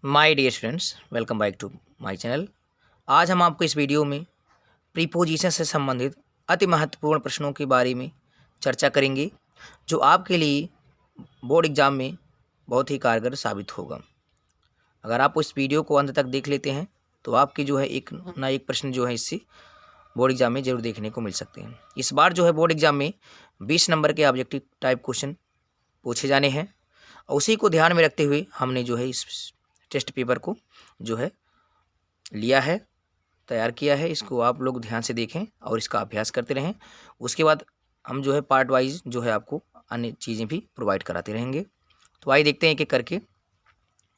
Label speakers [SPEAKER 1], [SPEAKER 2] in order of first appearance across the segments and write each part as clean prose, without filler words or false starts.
[SPEAKER 1] My dear students, welcome back to my channel. आज हम आपको इस वीडियो में प्रीपोजिशन से संबंधित अति महत्वपूर्ण प्रश्नों के बारे में चर्चा करेंगे, जो आपके लिए बोर्ड एग्जाम में बहुत ही कारगर साबित होगा। अगर आप इस वीडियो को अंत तक देख लेते हैं तो आपके जो है एक ना एक प्रश्न जो है इससे बोर्ड एग्जाम में जरूर देखने को मिल सकते हैं। इस बार जो है बोर्ड एग्जाम में 20 नंबर के ऑब्जेक्टिव टाइप क्वेश्चन पूछे जाने हैं और उसी को ध्यान में रखते हुए हमने जो है इस टेस्ट पेपर को जो है लिया है, तैयार किया है। इसको आप लोग ध्यान से देखें और इसका अभ्यास करते रहें। उसके बाद हम जो है पार्ट वाइज जो है आपको अन्य चीज़ें भी प्रोवाइड कराते रहेंगे। तो आइए देखते हैं एक एक करके।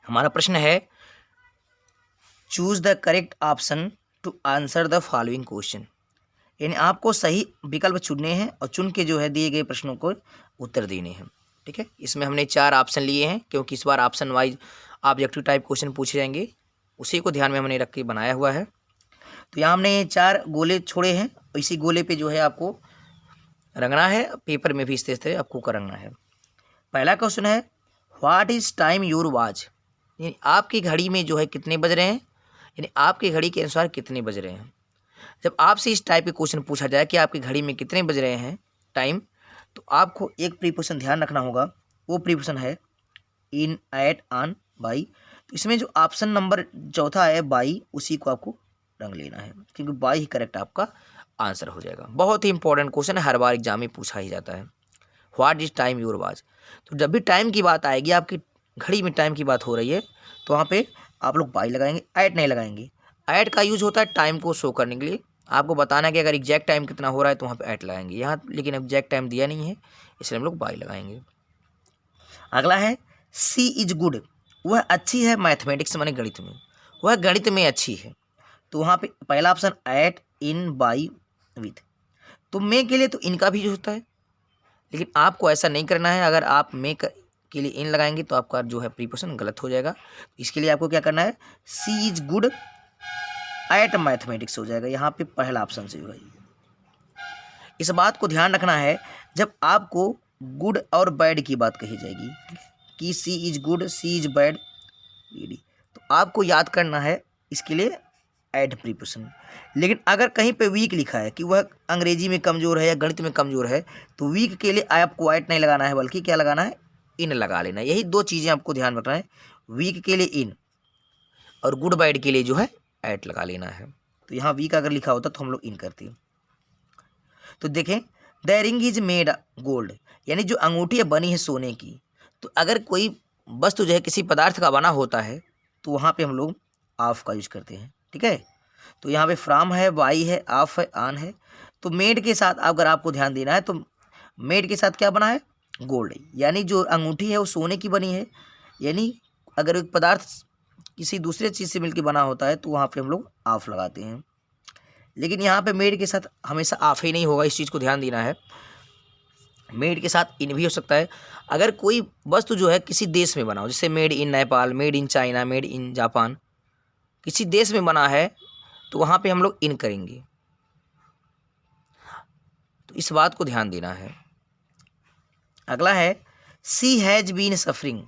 [SPEAKER 1] हमारा प्रश्न है, choose the correct option to answer the following question. यानी आपको सही विकल्प चुनने हैं और चुन के जो है दिए गए प्रश्नों को उत्तर देने हैं। ठीक है, इसमें हमने 4 ऑप्शन लिए हैं क्योंकि इस बार option wise objective type question पूछे जाएंगे, उसी को ध्यान में हमने रख के बनाया हुआ है। तो यहाँ हमने 4 गोले छोड़े हैं, इसी गोले पे जो है आपको रंगना है, पेपर में भी इस तरह से आपको रंगना है। पहला क्वेश्चन है, what is time your watch. यानी आपकी घड़ी में जो है कितने बज रहे हैं, यानी आपकी घड़ी के अनुसार कितने बज रहे हैं। जब आपसे इस टाइप के क्वेश्चन पूछा जाए कि आपकी घड़ी में कितने बज रहे हैं टाइम, तो आपको एक प्रीपोजिशन ध्यान रखना होगा। वो प्रीपोजिशन है इन, एट, ऑन, बाई। तो इसमें जो ऑप्शन नंबर चौथा है बाई, उसी को आपको रंग लेना है क्योंकि बाई ही करेक्ट आपका आंसर हो जाएगा। बहुत ही इंपॉर्टेंट क्वेश्चन है, हर बार एग्जाम में पूछा ही जाता है। What is time your watch. तो जब भी टाइम की बात आएगी, आपकी घड़ी में टाइम की बात हो रही है, तो वहाँ पे आप लोग बाई लगाएंगे, ऐट नहीं लगाएंगे। ऐट का यूज होता है टाइम को शो करने के लिए, आपको बताना है कि अगर एग्जैक्ट टाइम कितना हो रहा है तो वहाँ पे ऐट लगाएंगे। यहाँ लेकिन एग्जैक्ट टाइम दिया नहीं है, इसलिए हम लोग बाई लगाएंगे। अगला है, सी इज गुड। वह अच्छी है मैथमेटिक्स माने गणित में, वह गणित में अच्छी है। तो वहाँ पे पहला option at, in, by, with. तो मे के लिए तो इनका भी यूज होता है, लेकिन आपको ऐसा नहीं करना है। अगर आप मे के लिए इन लगाएंगे तो आपका जो है प्रीपोजिशन गलत हो जाएगा। इसके लिए आपको क्या करना है, सी इज गुड एट मैथमेटिक्स हो जाएगा। यहाँ पे पहला ऑप्शन से होगा। इस बात को ध्यान रखना है, जब आपको गुड और बैड की बात कही जाएगी कि C is good, C is bad, तो आपको याद करना है इसके लिए एड प्रीपोजिशन। लेकिन अगर कहीं पे वीक लिखा है कि वह अंग्रेजी में कमज़ोर है या गणित में कमज़ोर है, तो वीक के लिए आपको एट नहीं लगाना है, बल्कि क्या लगाना है, इन लगा लेना है। यही 2 चीज़ें आपको ध्यान रखना है, वीक के लिए इन और गुड बैड के लिए जो है एट लगा लेना है। तो यहाँ वीक अगर लिखा होता तो हम लोग इन करते हैं। तो देखें, the ring is made gold, यानी जो अंगूठी है बनी है सोने की। तो अगर कोई वस्तु जो है किसी पदार्थ का बना होता है तो वहाँ पे हम लोग ऑफ का यूज करते हैं। ठीक है, तो यहाँ पे फ्रॉम है, बाई है, ऑफ है, ऑन है। तो मेड के साथ अगर आपको ध्यान देना है तो मेड के साथ क्या बना है, गोल्ड, यानी जो अंगूठी है वो सोने की बनी है। यानी अगर एक पदार्थ किसी दूसरे चीज़ से मिलकर बना होता है तो वहाँ पे हम लोग ऑफ लगाते हैं। लेकिन यहाँ पे मेड के साथ हमेशा ऑफ ही नहीं होगा, इस चीज़ को ध्यान देना है। मेड के साथ इन भी हो सकता है। अगर कोई वस्तु जो है किसी देश में बना हो, जैसे made in Nepal, made in China, made in Japan, किसी देश में बना है तो वहाँ पे हम लोग इन करेंगे। तो इस बात को ध्यान देना है। अगला है, सी हैज बीन सफरिंग,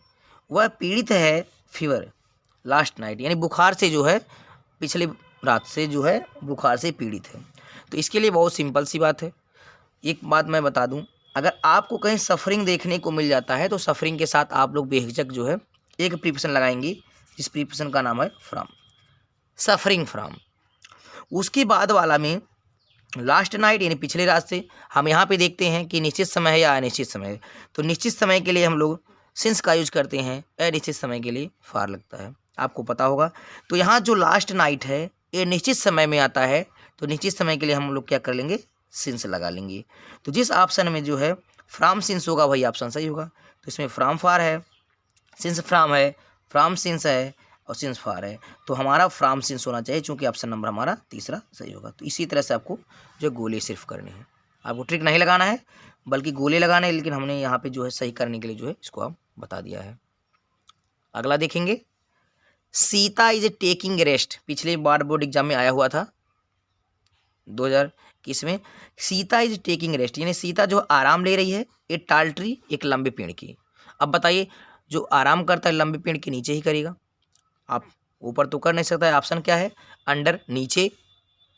[SPEAKER 1] वह पीड़ित है फीवर लास्ट नाइट, यानी बुखार से जो है पिछले रात से जो है बुखार से पीड़ित है। तो इसके लिए बहुत सिंपल सी बात है। एक बात मैं बता दूं, अगर आपको कहीं सफरिंग देखने को मिल जाता है तो सफरिंग के साथ आप लोग बेहिचक जो है एक प्रीपोजिशन लगाएंगे, जिस प्रीपोजिशन का नाम है फ्रॉम, सफरिंग फ्रॉम। उसके बाद वाला में लास्ट नाइट यानी पिछले रात से, हम यहाँ पे देखते हैं कि निश्चित समय है या अनिश्चित समय है। तो निश्चित समय के लिए हम लोग सिंस का यूज करते हैं, अनिश्चित समय के लिए फार लगता है, आपको पता होगा। तो यहाँ जो लास्ट नाइट है ये निश्चित समय में आता है, तो निश्चित समय के लिए हम लोग क्या कर लेंगे, सिंस लगा लेंगे। तो जिस ऑप्शन में जो है फ्रॉम सिंस होगा वही ऑप्शन सही होगा। तो इसमें फ्रॉम फार है, सिंस फ्रॉम है, फ्रॉम सिंस है और सिंस फार है। तो हमारा फ्रॉम सिंस होना चाहिए, चूंकि ऑप्शन नंबर हमारा तीसरा सही होगा। तो इसी तरह से आपको जो गोले सिर्फ करने हैं, आपको ट्रिक नहीं लगाना है बल्कि गोले लगाने हैं। लेकिन हमने यहाँ पे जो है सही करने के लिए जो है इसको आप बता दिया है। अगला देखेंगे, सीता इज टेकिंग रेस्ट, पिछले बार बोर्ड एग्जाम में आया हुआ था 2021 में। सीता इज टेकिंग रेस्ट यानी सीता जो आराम ले रही है, ए टाल ट्री, एक लंबे पेड़ की। अब बताइए, जो आराम करता है लंबे पेड़ के नीचे ही करेगा, आप ऊपर तो कर नहीं सकता है। ऑप्शन क्या है? अंडर नीचे,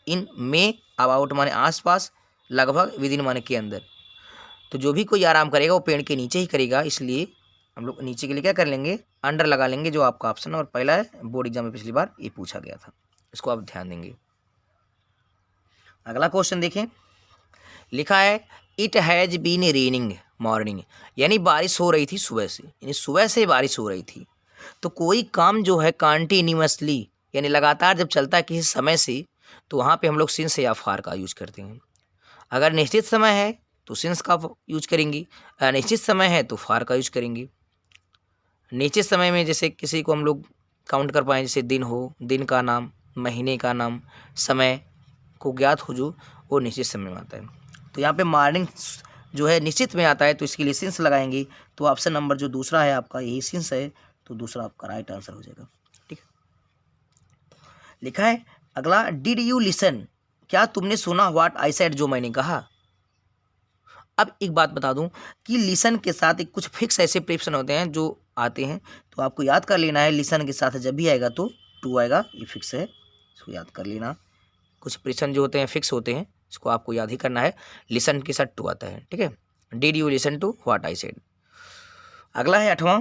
[SPEAKER 1] इन में, अबाउट माने आसपास, लगभग, विद इन माने के अंदर। तो जो भी कोई आराम करेगा वो पेड़ के नीचे ही करेगा, इसलिए हम लोग नीचे के लिए क्या कर लेंगे? अंडर लगा लेंगे, जो आपका ऑप्शन और पहला है। बोर्ड एग्जाम में पिछली बार ये पूछा गया था, इसको आप ध्यान देंगे। अगला क्वेश्चन देखें, लिखा है it has been raining morning, यानी बारिश हो रही थी सुबह से, यानी सुबह से बारिश हो रही थी। तो कोई काम जो है कंटिन्यूअसली यानी लगातार जब चलता है किसी समय से, तो वहाँ पे हम लोग सिंस या फार का यूज करते हैं। अगर निश्चित समय है तो सिंस का यूज करेंगे, अनिश्चित समय है तो फार का यूज करेंगे। निश्चित समय में जैसे किसी को हम लोग काउंट कर पाएँ, जैसे दिन हो, दिन का नाम, महीने का नाम, समय को ज्ञात हो, जो वो निश्चित समय में आता है। तो यहाँ पे मॉर्निंग जो है निश्चित में आता है, तो इसके लिए सिंस लगाएंगे। तो ऑप्शन नंबर जो दूसरा है आपका, यही सिंस है, तो दूसरा आपका राइट आंसर हो जाएगा। ठीक है, लिखा है अगला, डिड यू लिसन, क्या तुमने सुना? व्हाट आई सेड, जो मैंने कहा। अब एक बात बता दूं कि लिसन के साथ एक कुछ फिक्स ऐसे प्रीपोजिशन होते हैं जो आते हैं, तो आपको याद कर लेना है। लिसन के साथ जब भी आएगा तो टू आएगा, ये फिक्स है, इसको याद कर लेना। कुछ प्रीपोजिशन जो होते हैं फिक्स होते हैं, इसको आपको याद ही करना है। लिसन के साथ टू आता है। ठीक है, did you listen to what I said. अगला है 8वां,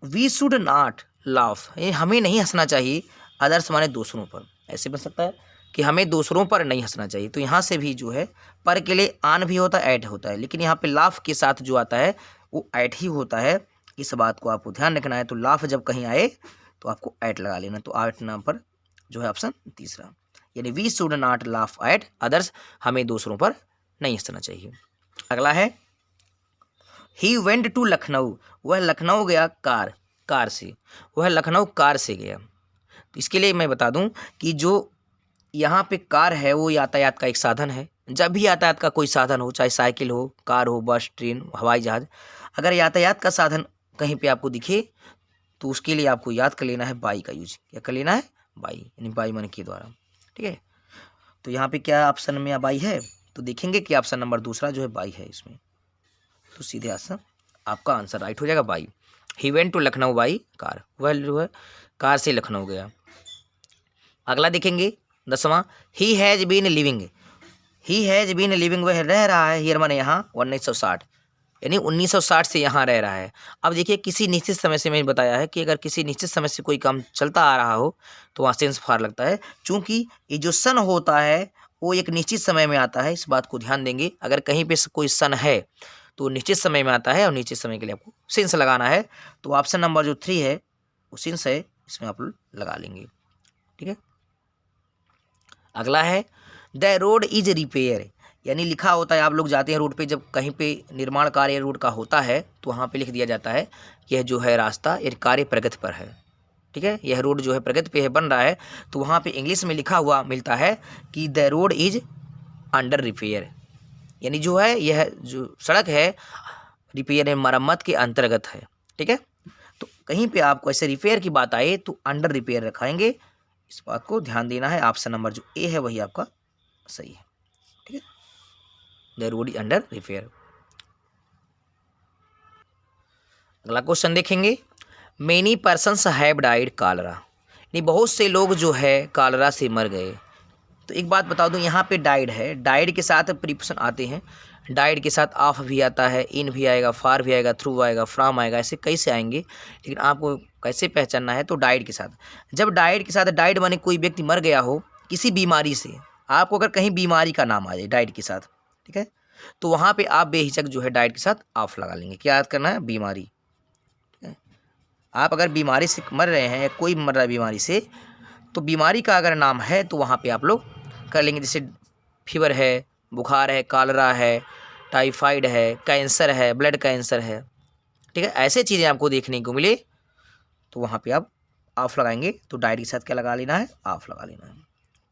[SPEAKER 1] वी शुड नॉट लाफ, हमें नहीं हंसना चाहिए। अदर्स माने दूसरों पर, ऐसे बन सकता है कि हमें दूसरों पर नहीं हंसना चाहिए। तो यहाँ से भी जो है पर के लिए आन भी होता है, ऐड होता है, लेकिन यहाँ पे लाफ के साथ जो आता है वो ऐड ही होता है। इस बात को आपको ध्यान रखना है। तो लाफ जब कहीं आए तो आपको ऐड लगा लेना। तो 8 नंबर जो है ऑप्शन तीसरा, यानी we should not laugh at others, हमें दूसरों पर नहीं हंसना चाहिए। अगला है ही वेंट टू लखनऊ, वह लखनऊ गया कार से, वह लखनऊ कार से गया। तो इसके लिए मैं बता दूं कि जो यहाँ पे कार है वो यातायात का एक साधन है। जब भी यातायात का कोई साधन हो, चाहे साइकिल हो, कार हो, बस, ट्रेन, हवाई जहाज, अगर यातायात का साधन कहीं पे आपको दिखे तो उसके लिए आपको याद कर लेना है बाई का यूज। क्या कर लेना है? बाई, यानी बाई मन के द्वारा। ठीक है, तो यहाँ पे क्या ऑप्शन में बाई है? तो देखेंगे कि ऑप्शन नंबर दूसरा जो है बाई है इसमें, तो सीधे आंसर आपका आंसर राइट हो जाएगा by. He went to Lucknow by car, वह जो है कार से लखनऊ गया। अगला देखेंगे 10वां, he has been living, he has been living, वह रह रहा है, हियर माने यहाँ 1960, यानी 1960 से यहाँ रह रहा है। अब देखिए किसी निश्चित समय से मैंने बताया है कि अगर किसी निश्चित समय से कोई काम चलता आ रहा हो तो वहाँ सेंस फार लगता है, चूँकि ये जो सन होता है वो एक निश्चित समय में आता है। इस बात को ध्यान देंगे, अगर कहीं पे कोई सन है तो निश्चित समय में आता है और निश्चित समय के लिए आपको सेंस लगाना है। तो ऑप्शन नंबर जो 3 है वो सेंस है, इसमें आप लगा लेंगे। ठीक है, अगला है द रोड इज रिपेयर, यानी लिखा होता है, आप लोग जाते हैं रोड पे, जब कहीं पे निर्माण कार्य रोड का होता है तो वहाँ पे लिख दिया जाता है कि यह जो है रास्ता यह कार्य प्रगति पर है। ठीक है, यह रोड जो है प्रगति पे है, बन रहा है। तो वहाँ पे इंग्लिश में लिखा हुआ मिलता है कि the road is under repair, यानी जो है यह जो सड़क है रिपेयर मरम्मत के अंतर्गत है। ठीक है, तो कहीं पे आपको ऐसे रिपेयर की बात आए तो अंडर रिपेयर रखाएंगे, इस बात को ध्यान देना है। ऑप्शन नंबर जो ए है वही आपका सही है। ठीक है, the road is under repair. अगला क्वेश्चन देखेंगे, many persons have died Kalra, यानी बहुत से लोग जो है कालरा से मर गए। तो एक बात बता दूं, यहाँ पे डाइड है, डाइड के साथ प्रीपोजिशन आते हैं, डाइड के साथ ऑफ भी आता है, इन भी आएगा, फार भी आएगा, थ्रू आएगा, फ्रॉम आएगा, ऐसे कैसे आएंगे, लेकिन आपको कैसे पहचानना है? तो डाइड के साथ, जब डाइड के साथ, डाइड माने कोई व्यक्ति मर गया हो किसी बीमारी से, आपको अगर कहीं बीमारी का नाम आ जाए डाइड के साथ, ठीक है, तो वहाँ पे आप बेहिचक जो है डाइड के साथ ऑफ लगा लेंगे। क्या याद करना है? बीमारी। ठीक है, आप अगर बीमारी से मर रहे हैं या कोई मर रहा है बीमारी से, तो बीमारी का अगर नाम है तो वहाँ पे आप लोग कर लेंगे, जैसे फीवर है, बुखार है, कालरा है, टाइफाइड है, कैंसर है, ब्लड कैंसर है। ठीक है, ऐसे चीज़ें आपको देखने को मिले तो वहाँ पे आप ऑफ लगाएंगे। तो डाइट के साथ क्या लगा लेना है? ऑफ लगा लेना है।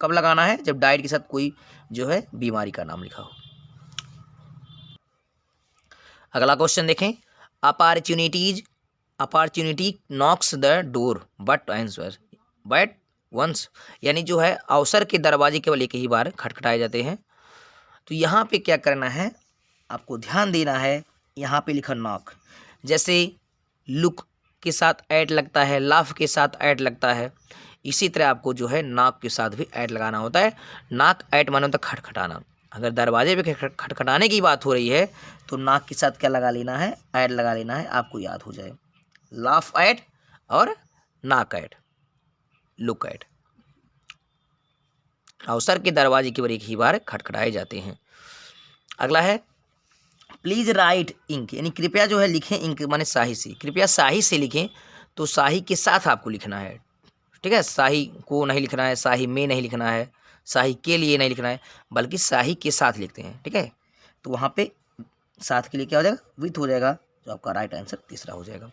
[SPEAKER 1] कब लगाना है? जब डाइट के साथ कोई जो है बीमारी का नाम लिखा हो। अगला क्वेश्चन देखें, opportunity knocks the door but once, यानी जो है अवसर के दरवाजे केवल एक ही बार खटखटाए जाते हैं। तो यहाँ पे क्या करना है, आपको ध्यान देना है। यहाँ पे लिखा नॉक, जैसे लुक के साथ ऐड लगता है, लाफ के साथ ऐड लगता है, इसी तरह आपको जो है नाक के साथ भी ऐड लगाना होता है। नाक ऐड माने होता है खटखटाना। अगर दरवाजे पे खटखटाने की बात हो रही है तो नाक के साथ क्या लगा लेना है, ऐड लगा लेना है, आपको याद हो जाए। लाफ ऐड और नाक ऐड, लुक ऐड। अवसर के दरवाजे केवल एक ही बार खटखटाए जाते हैं। अगला है प्लीज राइट इंक, यानी कृपया जो है लिखें, इंक माने स्याही से, कृपया स्याही से लिखें। तो स्याही के साथ आपको लिखना है, ठीक है। स्याही को नहीं लिखना है, स्याही में नहीं लिखना है, स्याही के लिए नहीं लिखना है, बल्कि स्याही के साथ लिखते हैं, ठीक है। तो वहाँ पे साथ के लिए क्या हो जाएगा, विथ हो जाएगा, जो आपका राइट आंसर तीसरा हो जाएगा।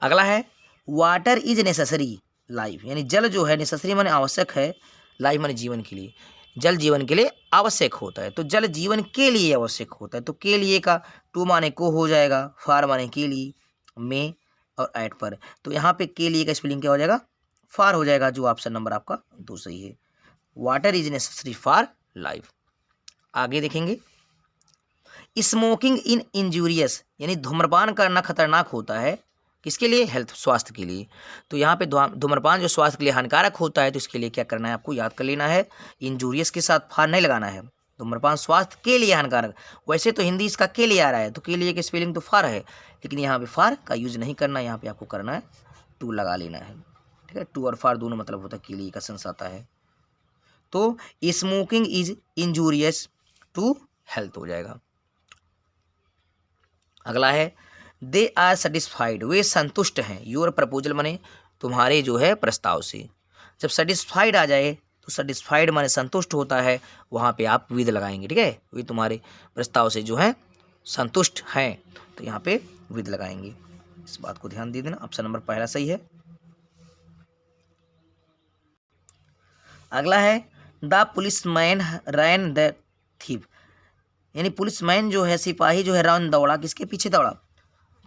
[SPEAKER 1] अगला है वाटर इज नेसेसरी लाइफ, यानी जल जो है नेसेसरी माने आवश्यक है, लाइफ माने जीवन के लिए, जल जीवन के लिए आवश्यक होता है। तो जल जीवन के लिए आवश्यक होता है, तो के लिए का टू माने को हो जाएगा, फार माने के लिए, में और ऐट पर। तो यहाँ पे के लिए का स्पेलिंग क्या हो जाएगा, फार हो जाएगा, जो ऑप्शन नंबर आपका 2 सही है। Water is necessary for life. आगे देखेंगे स्मोकिंग इन इंजूरियस, यानी धूम्रपान करना खतरनाक होता है, किसके लिए, हेल्थ, स्वास्थ्य के लिए। तो यहाँ पे धूम्रपान जो स्वास्थ्य के लिए हानिकारक होता है, तो इसके लिए क्या करना है, आपको याद कर लेना है, इंजूरियस के साथ फार नहीं लगाना है। धूम्रपान स्वास्थ्य के लिए हानिकारक, वैसे तो हिंदी इसका के लिए आ रहा है, तो के लिए का स्पेलिंग तो फार है, लेकिन यहाँ पे फार का यूज नहीं करना, यहाँ पे आपको करना है टू लगा लेना है, ठीक है। टू और फार दोनों मतलब होता है, के लिए का सेंस आता है। तो smoking is injurious to health हो जाएगा। अगला है दे आर सेटिस्फाइड, वे संतुष्ट हैं, योर प्रपोजल माने तुम्हारे जो है प्रस्ताव से। जब सेटिस्फाइड आ जाए तो सेटिस्फाइड माने संतुष्ट होता है, वहाँ पे आप विद लगाएंगे, ठीक है। वे तुम्हारे प्रस्ताव से जो है संतुष्ट हैं, तो यहाँ पे विद लगाएंगे। इस बात को ध्यान दे देना, ऑप्शन नंबर पहला सही है। अगला है the policeman rain the thief, यानी पुलिसमैन जो है, सिपाही जो है, रन दौड़ा, किसके पीछे दौड़ा,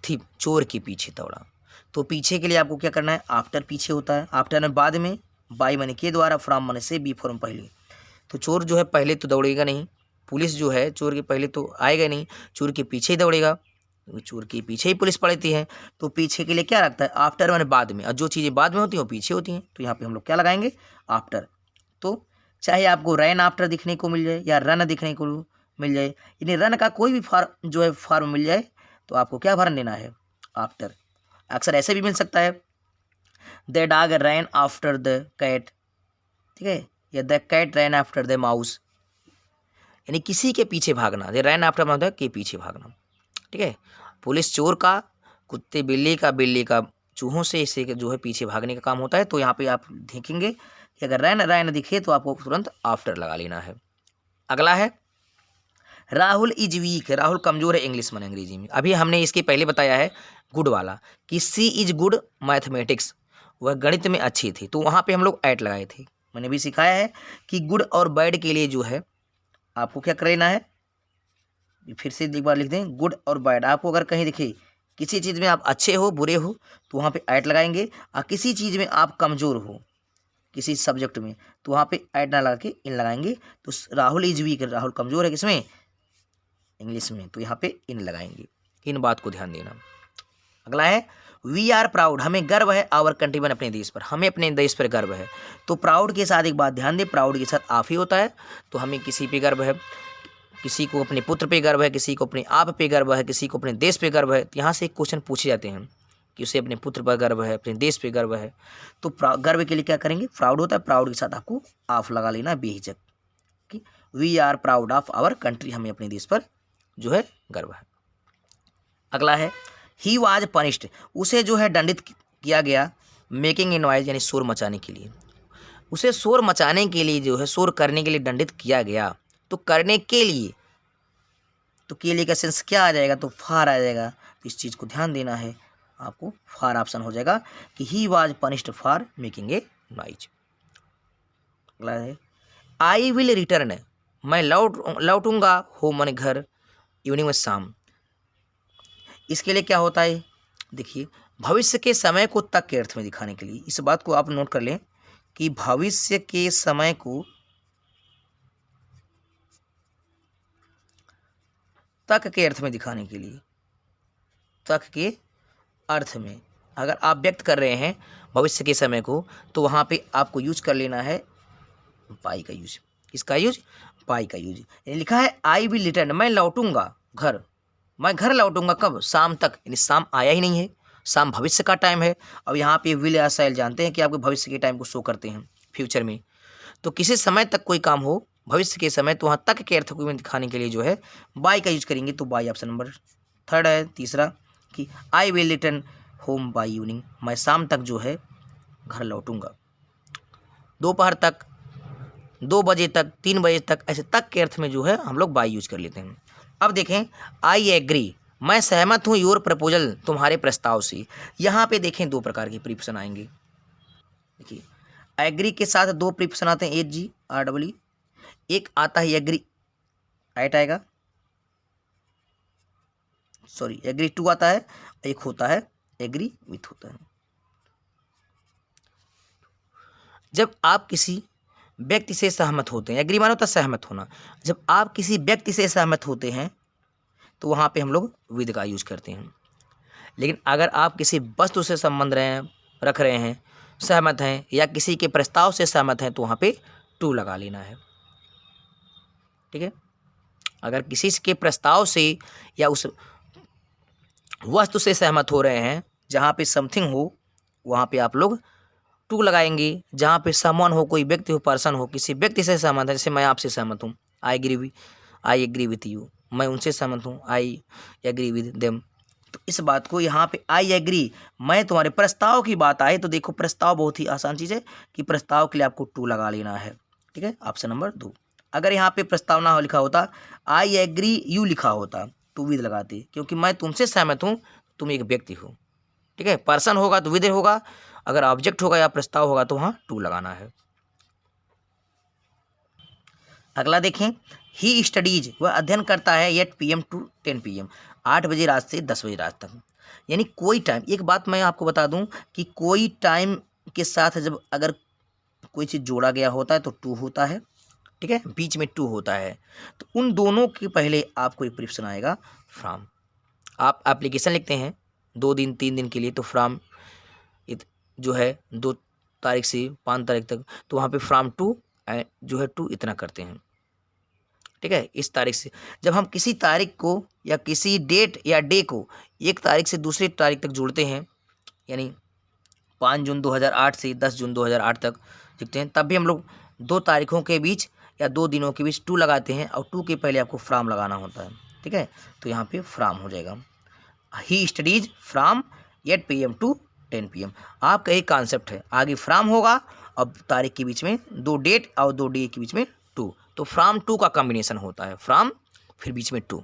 [SPEAKER 1] थी, चोर के पीछे दौड़ा। तो पीछे के लिए आपको क्या करना है, आफ्टर पीछे होता है, आफ्टर में बाद में, बाई माने के द्वारा, फ्रॉम माने से, बी फॉर्म पहले। तो चोर जो है पहले तो दौड़ेगा नहीं, पुलिस जो है चोर के पहले तो आएगा नहीं, चोर के पीछे ही दौड़ेगा, चोर के पीछे ही पुलिस पड़ती है। तो पीछे के लिए क्या रखता है, आफ्टर माने बाद में, और जो चीज़ें बाद में होती हैं वो पीछे होती हैं, तो यहाँ पे हम लोग क्या लगाएंगे, आफ्टर। तो चाहे आपको रैन आफ्टर दिखने को मिल जाए या रन दिखने को मिल जाए, यानी रन का कोई भी फॉर्म जो है फॉर्म मिल जाए, तो आपको क्या भर देना है, आफ्टर। अक्सर ऐसे भी मिल सकता है, the dog ran after the cat, ठीक है, या the cat ran after the mouse, यानी किसी के पीछे भागना, द रैन आफ्टर मतलब के पीछे भागना, ठीक है। पुलिस चोर का, कुत्ते बिल्ली का चूहों से इसे जो है पीछे भागने का काम होता है। तो यहाँ पे आप देखेंगे कि अगर रैन रैन दिखे तो आपको तुरंत आफ्टर लगा लेना है। अगला है राहुल इज वीक, राहुल कमजोर है इंग्लिश में, अंग्रेजी में। अभी हमने इसके पहले बताया है गुड वाला कि सी इज गुड मैथमेटिक्स, वह गणित में अच्छी थी, तो वहाँ पे हम लोग ऐट लगाए थे। मैंने भी सिखाया है कि गुड और बैड के लिए जो है आपको क्या कर लेना है, फिर से एक बार लिख दें, गुड और बैड। आपको अगर कहीं दिखे किसी चीज़ में आप अच्छे हो, बुरे हो, तो वहाँ पे ऐट लगाएंगे, और किसी चीज़ में आप कमज़ोर हो, किसी सब्जेक्ट में, तो वहाँ पे ऐट ना लगा के इन लगाएंगे। तो राहुल इज वीक, राहुल कमज़ोर है किसमें, इंग्लिश में, तो यहाँ पे इन लगाएंगे। इन बात को ध्यान देना। अगला है वी आर प्राउड, हमें गर्व है, आवर कंट्री में, अपने देश पर, हमें अपने देश पर गर्व है। तो प्राउड के साथ एक बात ध्यान दें, प्राउड के साथ आप ही होता है, तो हमें किसी पे गर्व है, किसी को अपने पुत्र पे गर्व है, किसी को अपने आप पे गर्व है, किसी को अपने देश पे गर्व है। तो यहाँ से एक क्वेश्चन पूछे जाते हैं कि उसे अपने पुत्र पर गर्व है, अपने देश पे गर्व है। तो गर्व के लिए क्या करेंगे, प्राउड होता है, प्राउड के साथ आपको ऑफ लगा लेना बेहिचक कि we are proud of our country, हमें अपने देश पर जो है गर्व है। अगला है ही वाज पनिश्ड, उसे जो है दंडित किया गया, मेकिंग ए नॉइज, यानी शोर मचाने के लिए, उसे शोर मचाने के लिए जो है, शोर करने के लिए दंडित किया गया। तो करने के लिए, तो के लिए का सेंस क्या आ जाएगा, तो फार आ जाएगा। तो इस चीज़ को ध्यान देना है आपको, फार ऑप्शन हो जाएगा कि he was punished for making a noise. अगला है आई विल रिटर्न, मैं लौटूंगा होम मन घर, इवनिंग में शाम। इसके लिए क्या होता है, देखिए भविष्य के समय को तक के अर्थ में दिखाने के लिए, इस बात को आप नोट कर लें कि भविष्य के समय को तक के अर्थ में दिखाने के लिए, तक के अर्थ में, अगर आप व्यक्त कर रहे हैं भविष्य के समय को, तो वहाँ पे आपको यूज कर लेना है बाई का यूज। इसका यूज बाई का यूज। लिखा है आई विल रिटर्न, मैं लौटूंगा घर, मैं घर लौटूंगा कब? शाम तक, यानी शाम आया ही नहीं है, शाम भविष्य का टाइम है। अब यहाँ पे विल या शैल जानते हैं कि आपके भविष्य के टाइम को शो करते हैं फ्यूचर में। तो किसी समय तक कोई काम हो भविष्य के समय, तो वहाँ तक के अर्थ को दिखाने के लिए जो है बाई का यूज करेंगे। तो बाई ऑप्शन नंबर 3 है। तीसरा कि I will return home by evening, मैं शाम तक जो है घर लौटूंगा। दोपहर तक, 2 बजे तक, 3 बजे तक, ऐसे तक के अर्थ में जो है हम लोग बाई यूज कर लेते हैं। अब देखें आई एग्री, मैं सहमत हूँ योर प्रपोजल, तुम्हारे प्रस्ताव से। यहाँ पे देखें 2 प्रकार के प्रीपोजिशन आएंगे। देखिए एग्री के साथ 2 प्रीपोजिशन आते हैं, AGREE। एक आता है एग्री एट आएगा, सॉरी एग्री टू आता है, एक होता है एग्री विथ होता है। जब आप किसी व्यक्ति से सहमत होते हैं, एग्री मानो होता है सहमत होना, जब आप किसी व्यक्ति से सहमत होते हैं तो वहाँ पे हम लोग विद का यूज करते हैं। लेकिन अगर आप किसी वस्तु से संबंध रख रहे हैं, सहमत हैं, या किसी के प्रस्ताव से सहमत हैं, तो वहाँ पे टू लगा लेना है। ठीक है, अगर किसी के प्रस्ताव से या उस वस्तु से सहमत हो रहे हैं, जहाँ पे समथिंग हो, वहाँ पे आप लोग टू लगाएंगे। जहाँ पे समवन हो, कोई व्यक्ति हो, पर्सन हो, किसी व्यक्ति से सहमत है, जैसे मैं आपसे सहमत हूँ, आई एग्री विथ यू, मैं उनसे सहमत हूँ, आई एग्री विथ देम। तो इस बात को यहाँ पे आई एग्री, मैं तुम्हारे प्रस्ताव की बात आए, तो देखो प्रस्ताव बहुत ही आसान चीज़ है कि प्रस्ताव के लिए आपको टू लगा लेना है। ठीक है, ऑप्शन नंबर 2। अगर यहाँ पे प्रस्ताव ना हो लिखा होता, आई एग्री यू लिखा होता, तो विद लगाते, क्योंकि मैं तुमसे सहमत हूँ, तुम एक व्यक्ति हो। ठीक है, पर्सन होगा तो विद होगा, अगर ऑब्जेक्ट होगा या प्रस्ताव होगा तो वहाँ टू लगाना है। अगला देखें, ही स्टडीज, वह अध्ययन करता है 8 PM to 10 PM, 8 बजे रात से 10 बजे रात तक। यानी कोई टाइम, एक बात मैं आपको बता दूं कि कोई टाइम के साथ जब अगर कोई चीज़ जोड़ा गया होता है तो टू होता है। ठीक है, बीच में टू होता है, तो उन दोनों के पहले आपको एक प्रीपोजिशन आएगा फ्रॉम। आप एप्लीकेशन लिखते हैं 2 दिन 3 दिन के लिए, तो फ्रॉम जो है 2 तारीख से 5 तारीख तक, तो वहाँ पे फ्रॉम टू जो है टू इतना करते हैं। ठीक है, इस तारीख से जब हम किसी तारीख को या किसी डेट या डे को एक तारीख से दूसरी तारीख तक जोड़ते हैं, यानी 5 जून 2008 से 10 जून 2008 तक लिखते हैं, तब भी हम लोग 2 तारीखों के बीच या 2 दिनों के बीच टू लगाते हैं, और टू के पहले आपको फ्रॉम लगाना होता है। ठीक है, तो यहाँ पे फ्रॉम हो जाएगा, he studies from 8 PM to 10 PM। आपका एक कॉन्सेप्ट है, आगे फ्रॉम होगा, अब तारीख के बीच में 2 डेट और 2 डे के बीच में टू, तो फ्रॉम टू का कॉम्बिनेशन होता है, फ्रॉम फिर बीच में टू।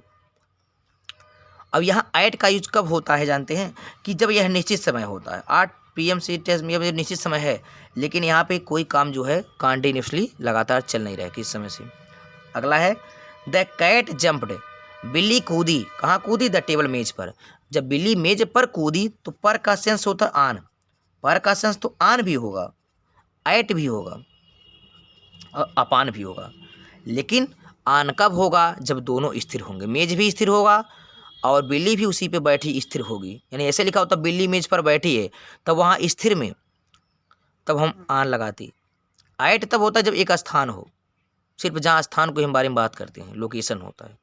[SPEAKER 1] अब यहाँ एट का यूज कब होता है जानते हैं, कि जब यह निश्चित समय होता है, 8 PM से 10 PM निश्चित समय है, लेकिन यहाँ पे कोई काम जो है कॉन्टिन्यूसली लगातार चल नहीं रहा है किस समय से। अगला है द कैट जंप्ड, बिल्ली कूदी, कहाँ कूदी? द टेबल, मेज पर। जब बिल्ली मेज पर कूदी तो पर का सेंस होता है आन, पर का सेंस तो आन भी होगा, एट भी होगा और अपान भी होगा, लेकिन आन कब होगा? जब दोनों स्थिर होंगे, मेज भी स्थिर होगा और बिल्ली भी उसी पे बैठी स्थिर होगी। यानी ऐसे लिखा होता बिल्ली मेज पर बैठी है, तब वहाँ स्थिर में तब हम आन लगाते। एट तब होता है जब एक स्थान हो, सिर्फ जहाँ स्थान को हम बारे में बात करते हैं, लोकेशन होता है।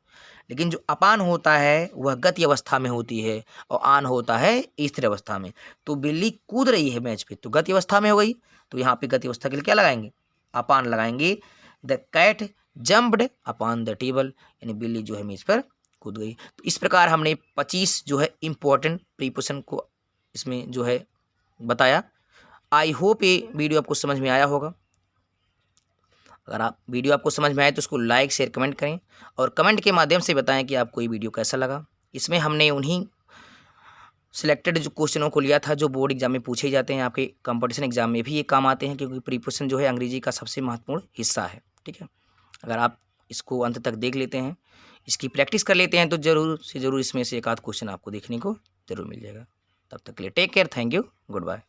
[SPEAKER 1] लेकिन जो अपान होता है वह गति अवस्था में होती है और आन होता है स्थिर अवस्था में। तो बिल्ली कूद रही है मेज पे, तो गति अवस्था में हो गई, तो यहाँ पे गति अवस्था के लिए क्या लगाएंगे? अपान लगाएंगे। The cat jumped upon the table, यानी बिल्ली जो है मेज पर कूद गई। तो इस प्रकार हमने 25 जो है इम्पोर्टेंट प्रीपोजिशन को इसमें जो है बताया। आई होप ये वीडियो आपको समझ में आया होगा। अगर आप वीडियो आपको समझ में आए तो उसको लाइक शेयर कमेंट करें, और कमेंट के माध्यम से बताएं कि आपको ये वीडियो कैसा लगा। इसमें हमने उन्हीं सिलेक्टेड जो क्वेश्चनों को लिया था जो बोर्ड एग्जाम में पूछे जाते हैं, आपके कंपटीशन एग्जाम में भी ये काम आते हैं, क्योंकि प्रीपोजिशन जो है अंग्रेजी का सबसे महत्वपूर्ण हिस्सा है। ठीक है, अगर आप इसको अंत तक देख लेते हैं, इसकी प्रैक्टिस कर लेते हैं, तो ज़रूर से ज़रूर इसमें से एक आध क्वेश्चन आपको देखने को ज़रूर मिल जाएगा। तब तक के लिए take care, thank you, good bye.